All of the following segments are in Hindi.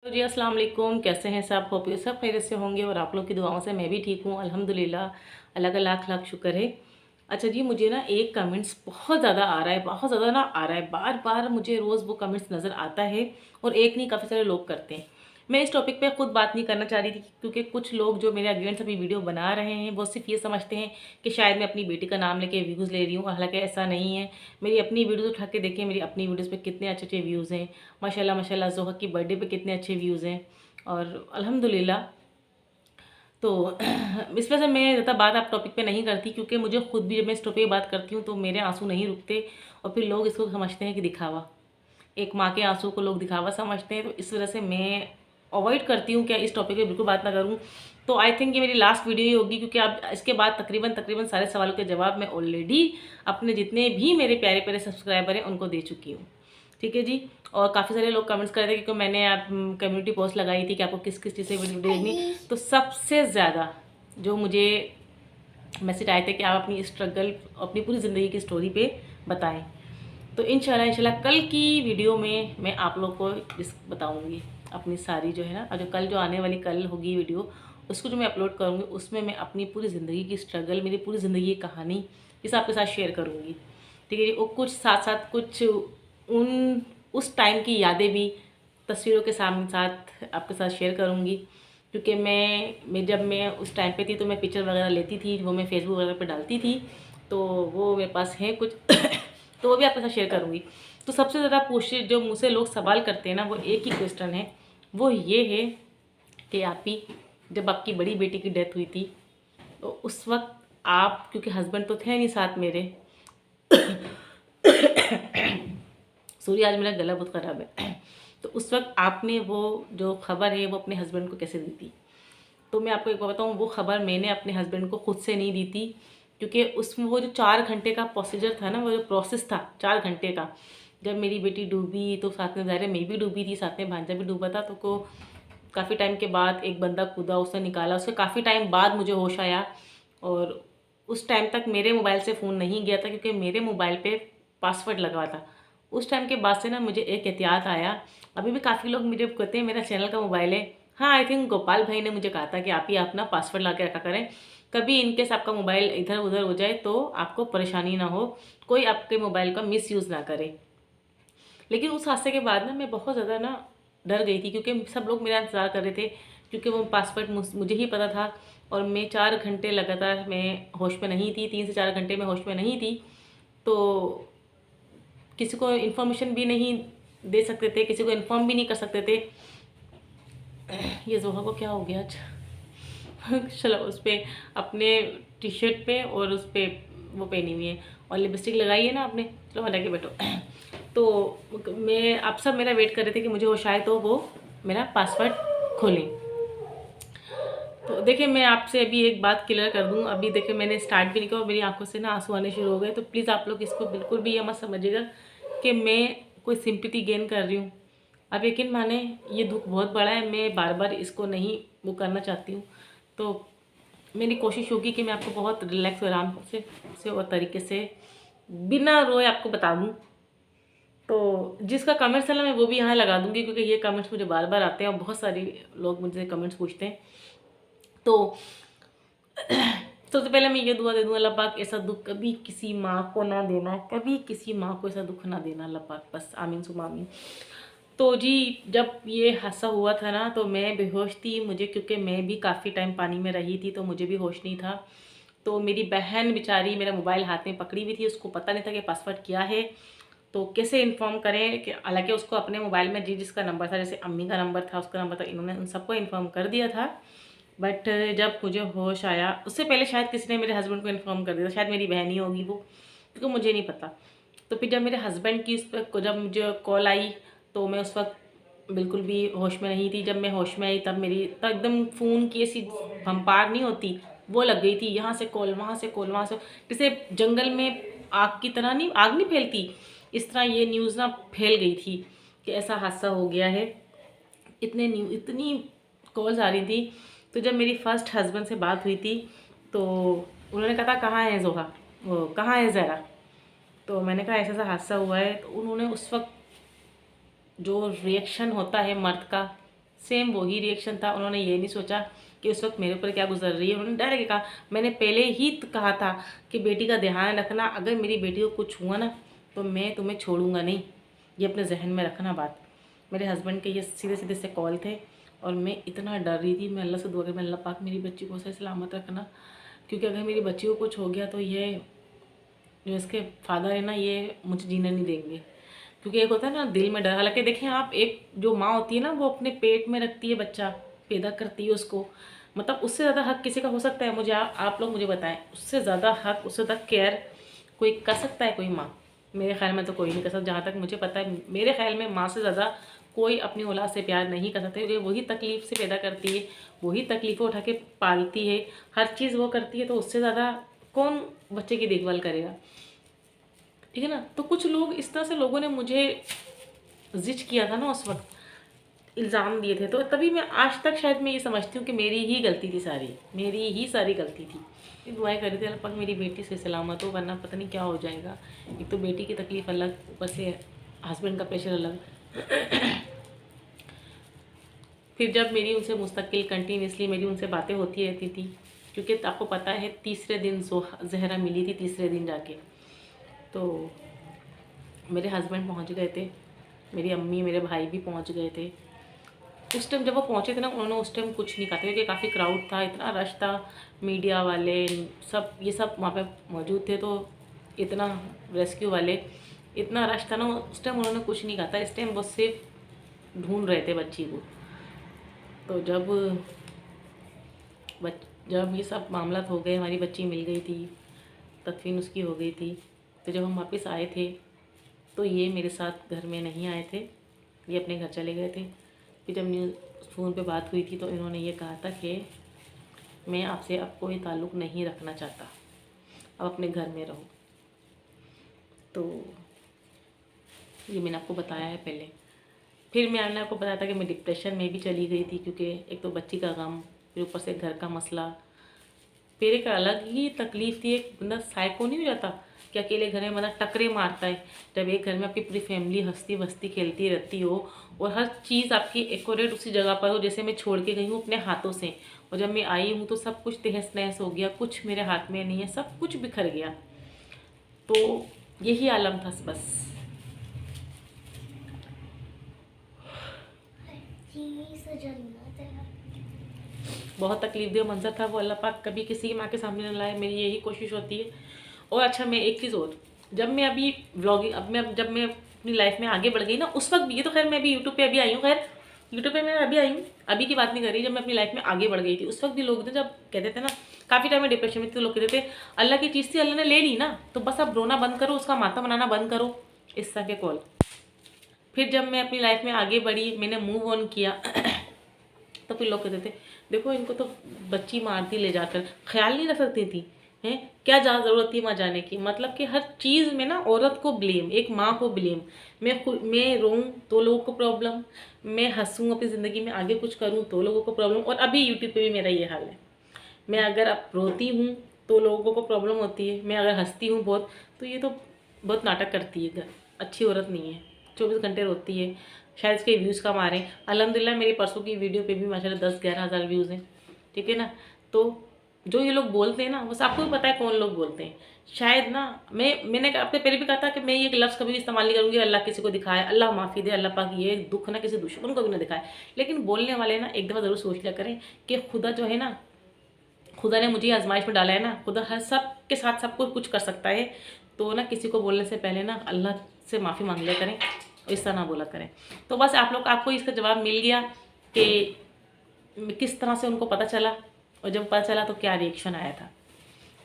तो जी अस्सलाम वालेकुम, कैसे हैं सब? होप सब खैरियत से होंगे और आप लोग की दुआओं से मैं भी ठीक हूँ अल्हम्दुलिल्लाह। अल्लाह का लाख लाख शुक्र है। अच्छा जी, मुझे ना एक कमेंट्स बहुत ज़्यादा आ रहा है, बहुत ज़्यादा ना आ रहा है, बार बार मुझे रोज़ वो कमेंट्स नज़र आता है और एक नहीं काफ़ी सारे लोग करते हैं। मैं इस टॉपिक पे खुद बात नहीं करना चाह रही थी क्योंकि कुछ लोग जो मेरे अगेंस्ट अभी वीडियो बना रहे हैं वो सिर्फ ये समझते हैं कि शायद मैं अपनी बेटी का नाम लेके व्यूज़ ले रही हूँ, हालांकि ऐसा नहीं है। मेरी अपनी वीडियोज़ उठा के देखें, मेरी अपनी वीडियोज़ पे कितने अच्छे अच्छे व्यूज़ हैं। माशाल्लाह माशाल्लाह, ज़ोहा की बर्थडे पे कितने अच्छे व्यूज़ हैं और अल्हम्दुलिल्लाह। तो इस वजह से मैं ज़्यादा बात आप टॉपिक पे नहीं करती क्योंकि मुझे खुद भी जब मैं इस टॉपिक पे बात करती हूँ तो मेरे आंसू नहीं रुकते और फिर लोग इसको समझते हैं कि दिखावा, एक माँ के आंसू को लोग दिखावा समझते हैं। तो इस वजह से मैं अवॉइड करती हूँ कि इस टॉपिक पे बिल्कुल बात ना करूँ। तो आई थिंक ये मेरी लास्ट वीडियो ही होगी क्योंकि अब इसके बाद तकरीबन तकरीबन सारे सवालों के जवाब मैं ऑलरेडी अपने जितने भी मेरे प्यारे प्यारे सब्सक्राइबर हैं उनको दे चुकी हूँ। ठीक है जी। और काफ़ी सारे लोग कमेंट्स कर रहे थे क्योंकि मैंने आप कम्युनिटी पोस्ट लगाई थी कि आपको किस किस चीज़ से वीडियो देखनी। तो सबसे ज़्यादा जो मुझे मैसेज आए थे कि आप अपनी स्ट्रगल, अपनी पूरी ज़िंदगी की स्टोरी पे बताएं। तो इंशाल्लाह कल की वीडियो में मैं आप लोग को इस बताऊंगी अपनी सारी जो है ना, और जो कल जो आने वाली कल होगी वीडियो, उसको जो मैं अपलोड करूँगी उसमें मैं अपनी पूरी ज़िंदगी की स्ट्रगल, मेरी पूरी ज़िंदगी की कहानी इस आपके साथ शेयर करूँगी। ठीक है जी। और कुछ साथ साथ कुछ उन उस टाइम की यादें भी तस्वीरों के साथ साथ आपके साथ शेयर करूँगी क्योंकि मैं जब मैं उस टाइम पे थी तो मैं पिक्चर वगैरह लेती थी, वो मैं फेसबुक वगैरह पे डालती थी, तो वो मेरे पास है कुछ तो वो भी आपके साथ शेयर करूँगी। तो सबसे ज़्यादा पूछे जो मुझसे लोग सवाल करते हैं ना, वो एक ही क्वेश्चन है, वो ये है कि आप ही जब आपकी बड़ी बेटी की डेथ हुई थी तो उस वक्त आप, क्योंकि हस्बैंड तो थे नहीं साथ मेरे सॉरी, आज मेरा गला बहुत ख़राब है तो उस वक्त आपने वो जो खबर है वो अपने हस्बैंड को कैसे दी थी? तो मैं आपको एक बात बताऊँ, वो खबर मैंने अपने हस्बैंड को खुद से नहीं दी थी क्योंकि उसमें वो जो 4 घंटे का प्रोसीजर था ना, वो जो प्रोसेस था 4 घंटे का, जब मेरी बेटी डूबी तो साथ में ज़ाहिर है मैं भी डूबी थी, साथ में भांजा भी डूबा था, तो को काफ़ी टाइम के बाद एक बंदा कूदा, उसने निकाला, उसके काफ़ी टाइम बाद मुझे होश आया। और उस टाइम तक मेरे मोबाइल से फ़ोन नहीं गया था क्योंकि मेरे मोबाइल पे पासवर्ड लगा था। उस टाइम के बाद से ना मुझे एक एहतियात आया। अभी भी काफ़ी लोग मुझे कहते हैं मेरा चैनल का मोबाइल है। हाँ, आई थिंक गोपाल भाई ने मुझे कहा था कि आप ही अपना पासवर्ड ला के रखा करें, कभी इनकेस आपका मोबाइल इधर उधर हो जाए तो आपको परेशानी ना हो, कोई आपके मोबाइल का मिसयूज़ ना करे। लेकिन उस हादसे के बाद ना मैं बहुत ज़्यादा ना डर गई थी क्योंकि सब लोग मेरा इंतज़ार कर रहे थे क्योंकि वो पासवर्ड मुझे ही पता था। और मैं 4 घंटे लगातार मैं होश में नहीं थी, 3 से 4 घंटे में होश में नहीं थी, तो किसी को इन्फॉर्मेशन भी नहीं दे सकते थे, किसी को इन्फॉर्म भी नहीं कर सकते थे। ये जोहा को क्या हो गया आज? चलो, उस पर अपने टी शर्ट पे और उस पर वो पहनी हुई है और लिपस्टिक लगाई है ना आपने, चलो हटा के बैठो। तो मैं, आप सब मेरा वेट कर रहे थे कि मुझे वो शायद तो वो मेरा पासवर्ड खोलें। तो देखिए, मैं आपसे अभी एक बात क्लियर कर दूं, अभी देखिए मैंने स्टार्ट भी नहीं किया और मेरी आंखों से ना आंसू आने शुरू हो गए, तो प्लीज़ आप लोग इसको बिल्कुल भी ये मत समझिएगा कि मैं कोई सिंपैथी गेन कर रही हूँ। आप यकीन माने, ये दुख बहुत बड़ा है, मैं बार बार इसको नहीं वो करना चाहती हूँ। तो मेरी कोशिश होगी कि मैं आपको बहुत रिलैक्स आराम से और तरीके से बिना रोए आपको बता दूँ। तो जिसका कमेंट्स है ना, मैं वो भी यहाँ लगा दूँगी क्योंकि ये कमेंट्स मुझे बार बार आते हैं और बहुत सारी लोग मुझे कमेंट्स पूछते हैं। तो सबसे पहले मैं ये दुआ दे दूँ, अल्लाह पाक ऐसा दुख कभी किसी माँ को ना देना, कभी किसी माँ को ऐसा दुख ना देना अल्लाह पाक, बस आमीन सुमा आमीन। तो जी, जब ये हादसा हुआ था ना तो मैं बेहोश थी, मुझे क्योंकि मैं भी काफ़ी टाइम पानी में रही थी तो मुझे भी होश नहीं था। तो मेरी बहन बेचारी मेरा मोबाइल हाथ में पकड़ी हुई थी, उसको पता नहीं था कि पासवर्ड क्या है, तो कैसे इन्फॉर्म करें कि, हालांकि उसको अपने मोबाइल में जिसका नंबर था, जैसे अम्मी का नंबर था, उसका नंबर था, इन्होंने उन सबको इन्फॉर्म कर दिया था। बट जब मुझे होश आया, उससे पहले शायद किसी ने मेरे हस्बैंड को इन्फॉर्म कर दिया था, शायद मेरी बहन ही होगी वो, क्योंकि मुझे नहीं पता। तो फिर जब मेरे हस्बैंड की उस पर जब मुझे कॉल आई तो मैं उस वक्त बिल्कुल भी होश में नहीं थी। जब मैं होश में आई तब मेरी तब एकदम फ़ोन की ऐसी भंपार नहीं होती, वो लग गई थी, यहाँ से कॉल वहाँ से कॉल वहाँ से, जैसे जंगल में आग की तरह नहीं, आग नहीं फैलती, इस तरह ये न्यूज़ ना फैल गई थी कि ऐसा हादसा हो गया है। इतनी कॉल्स आ रही थी। तो जब मेरी फर्स्ट हस्बैंड से बात हुई थी तो उन्होंने कहा था कहाँ है जोहा, वो कहाँ है ज़रा। तो मैंने कहा ऐसा ऐसा हादसा हुआ है। तो उन्होंने उस वक्त जो रिएक्शन होता है मर्द का, सेम वही रिएक्शन था। उन्होंने ये नहीं सोचा कि उस वक्त मेरे ऊपर क्या गुजर रही है। उन्होंने डायरेक्ट कहा, मैंने पहले ही कहा था कि बेटी का ध्यान रखना, अगर मेरी बेटी को कुछ हुआ ना तो मैं तुम्हें छोड़ूंगा नहीं, ये अपने जहन में रखना बात। मेरे हस्बैंड के ये सीधे सीधे से कॉल थे और मैं इतना डर रही थी। मैं अल्लाह से दुआ कर, मैं अल्लाह पाक मेरी बच्ची को सही सलामत रखना, क्योंकि अगर मेरी बच्ची को कुछ हो गया तो ये जो इसके फादर है ना, ये मुझे जीने नहीं देंगे। क्योंकि एक होता है ना दिल में डर। हालांकि देखें आप, एक जो माँ होती है ना वो अपने पेट में रखती है बच्चा, पैदा करती है उसको, मतलब उससे ज़्यादा हक किसी का हो सकता है? मुझे आप लोग मुझे बताएं, उससे ज़्यादा हक, उससे ज़्यादा केयर कोई कर सकता है? कोई माँ, मेरे ख्याल में तो कोई नहीं कर सकता। जहाँ तक मुझे पता है, मेरे ख्याल में माँ से ज़्यादा कोई अपनी औलाद से प्यार नहीं कर सकता, क्योंकि वही तकलीफ़ से पैदा करती है, वही तकलीफ़ें उठा के पालती है, हर चीज़ वो करती है, तो उससे ज़्यादा कौन बच्चे की देखभाल करेगा? ठीक है ना। तो कुछ लोग इस तरह से, लोगों ने मुझे जिच किया था ना उस वक्त, इल्ज़ाम दिए थे, तो तभी मैं आज तक शायद मैं ये समझती हूँ कि मेरी ही गलती थी, सारी मेरी ही सारी गलती थी। ये दुआएं करी थी अल्लाह पाक मेरी बेटी से सलामत हो, वरना पता नहीं क्या हो जाएगा। एक तो बेटी की तकलीफ़ अलग, ऊपर से हस्बैंड का प्रेशर अलग। फिर जब मेरी उनसे मुस्तकिल कंटिन्यूसली मेरी उनसे बातें होती रहती थी, क्योंकि आपको पता है तीसरे दिन जहरा मिली थी, तीसरे दिन जाके तो मेरे हस्बैंड पहुंच गए थे, मेरी अम्मी मेरे भाई भी पहुंच गए थे। उस टाइम जब वो पहुंचे थे ना, उन्होंने उस टाइम कुछ नहीं कहा था, क्योंकि काफ़ी क्राउड था, इतना रश था, मीडिया वाले सब ये सब वहाँ पे मौजूद थे, तो इतना रेस्क्यू वाले, इतना रश था ना, उस टाइम उन्होंने कुछ नहीं कहा था। इस टाइम वो सिर्फ ढूंढ रहे थे बच्ची को। तो जब ये सब मामला हो गए, हमारी बच्ची मिल गई थी, तदफीन उसकी हो गई थी, तो जब हम वापस आए थे तो ये मेरे साथ घर में नहीं आए थे, ये अपने घर चले गए थे। फिर जब फ़ोन पे बात हुई थी तो इन्होंने ये कहा था कि मैं आपसे अब कोई ताल्लुक़ नहीं रखना चाहता, अब अपने घर में रहो। तो ये मैंने आपको बताया है पहले। फिर मैंने आपको बताया था कि मैं डिप्रेशन में भी चली गई थी, क्योंकि एक तो बच्ची का गम, फिर ऊपर से घर का मसला, फिर एक अलग ही तकलीफ़ थी। एक बंदा साइको नहीं हो जाता कि अकेले घर में मतलब टकरे मारता है, जब एक घर में आपकी पूरी फैमिली हंसती बसती खेलती रहती हो और हर चीज़ आपकी एक्यूरेट उसी जगह पर हो, जैसे मैं छोड़ के गई हूँ अपने हाथों से, और जब मैं आई हूँ तो सब कुछ तहस नहस हो गया, कुछ मेरे हाथ में नहीं है, सब कुछ बिखर गया। तो यही आलम था बस। बहुत तकलीफ देह मंजर था वो, अल्लाह पाक कभी किसी की माँ के सामने न लाए, मेरी यही कोशिश होती है। और अच्छा, मैं एक चीज़ और, जब मैं अभी व्लॉगिंग, जब मैं अपनी लाइफ में आगे बढ़ गई ना, उस वक्त भी, ये तो खैर मैं अभी यूट्यूब पे अभी आई हूँ, खैर यूट्यूब पे मैं अभी आई हूँ, अभी की बात नहीं कर रही, जब मैं अपनी लाइफ में आगे बढ़ गई थी उस वक्त भी लोग थे जब कहते थे ना, काफ़ी टाइम में डिप्रेशन में थे, तो लोग कहते थे अल्लाह की चीज़ थी, अल्लाह ने ले ली ना, तो बस अब रोना बंद करो, उसका माथा बनाना बंद करो, इस तरह के कॉल। फिर जब मैं अपनी लाइफ में आगे बढ़ी, मैंने मूव ऑन किया, तो फिर लोग कहते थे देखो इनको तो बच्ची मारती ले जाकर, ख्याल नहीं रख सकती थी, हैं क्या ज़रूरत थी माँ जाने की। मतलब कि हर चीज़ में ना औरत को ब्लेम, एक माँ को ब्लेम। मैं रोऊँ तो लोगों को प्रॉब्लम, मैं हंसूँ अपनी ज़िंदगी में आगे कुछ करूँ तो लोगों को प्रॉब्लम। और अभी यूट्यूब पे भी मेरा ये हाल है, मैं अगर अब रोती हूँ तो लोगों को प्रॉब्लम होती है, मैं अगर हंसती हूँ बहुत तो ये तो बहुत नाटक करती है, अच्छी औरत नहीं है, 24 घंटे रोती है, शायद इसके व्यूज़ कम आ रहे हैं। अल्हम्दुलिल्लाह मेरी परसों की वीडियो पे भी माशाल्लाह 10-11 हज़ार व्यूज़ हैं, ठीक है ना। तो जो ये लोग बोलते हैं ना, बस आपको भी पता है कौन लोग बोलते हैं। शायद ना मैंने आपने पहले भी कहा था कि मैं ये लफ्ज़ कभी भी इस्तेमाल नहीं करूँगी, अल्लाह किसी को दिखाए, अल्लाह माफ़ी दे, अल्लाह पाक ये दुख ना किसी दुश्मन को भी ना दिखाए। लेकिन बोलने वाले ना एक दफ़ा ज़रूर सोच लिया करें कि खुदा जो है ना, खुदा ने मुझे आजमाइश में डाला है ना, खुदा हर सब के साथ सब कुछ कर सकता है। तो ना किसी को बोलने से पहले ना अल्लाह से माफ़ी मांग लिया करें, इस तरह ना बोला करें। तो बस आपको इसका जवाब मिल गया कि किस तरह से उनको पता चला, और जब पता चला तो क्या रिएक्शन आया था।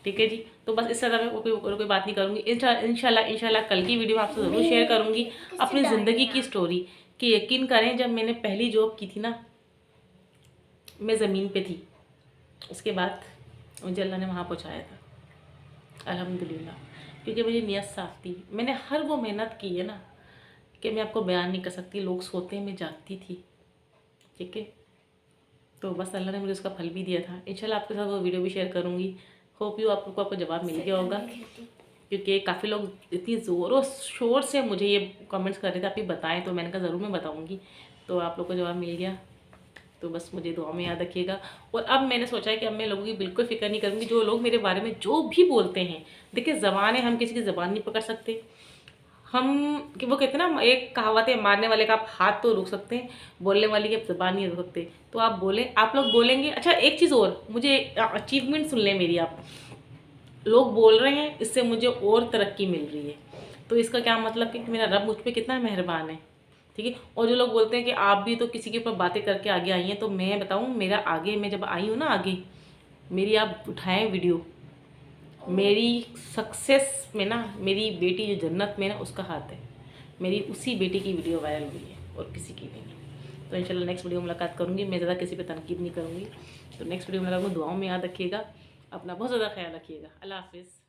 ठीक है जी, तो बस इस तरह मैं कोई बात नहीं करूँगी। इंशाल्लाह कल की वीडियो में आपसे ज़रूर शेयर करूँगी अपनी ज़िंदगी की स्टोरी। कि यकीन करें, जब मैंने पहली जॉब की थी ना, मैं ज़मीन पे थी, उसके बाद मुझे अल्लाह ने वहाँ पहुँचाया था अल्हम्दुलिल्लाह, क्योंकि मेरी नीयत साफ़ थी। मैंने हर वो मेहनत की है ना कि मैं आपको बयान नहीं कर सकती। लोग सोते मैं जागती थी, ठीक है। तो बस अल्लाह ने मुझे उसका फल भी दिया था। इंशाल्लाह आपके साथ वो वीडियो भी शेयर करूँगी। होप यू आपको जवाब मिल गया होगा, क्योंकि काफ़ी लोग इतनी ज़ोरों शोर से मुझे ये कमेंट्स कर रहे थे आप ही बताएं, तो मैंने कहा ज़रूर मैं बताऊँगी। तो आप लोग को जवाब मिल गया। तो बस मुझे दुआ में याद रखिएगा। और अब मैंने सोचा है कि अब मैं लोगों की बिल्कुल फ़िक्र नहीं करूँगी, जो लोग मेरे बारे में जो भी बोलते हैं। देखिए ज़बान है, हम किसी की ज़बान नहीं पकड़ सकते। हम कि वो कहते हैं ना, एक कहावत है, मारने वाले का आप हाथ तो रोक सकते हैं, बोलने वाली की आप ज़बान नहीं रोक सकते। तो आप बोलें, आप लोग बोलेंगे। अच्छा एक चीज़ और, मुझे अचीवमेंट सुन लें मेरी आप। लोग बोल रहे हैं इससे मुझे और तरक्की मिल रही है, तो इसका क्या मतलब कि मेरा रब मुझ पे कितना मेहरबान है। ठीक है। और जो लोग बोलते हैं कि आप भी तो किसी के ऊपर बातें करके आगे आई हैं, तो मैं बताऊं, मेरा आगे मैं जब आई हूँ ना आगे, मेरी आप उठाएं वीडियो, मेरी सक्सेस में ना मेरी बेटी जो जन्नत में ना उसका हाथ है। मेरी उसी बेटी की वीडियो वायरल हुई है और किसी की नहीं। तो इंशाल्लाह नेक्स्ट वीडियो में मुलाकात करूँगी। मैं ज़्यादा किसी पे तनकीद नहीं करूँगी। तो नेक्स्ट वीडियो में मुलाकात, दुआओं में याद रखिएगा, अपना बहुत ज़्यादा ख्याल रखिएगा। अल्लाह हाफिज़।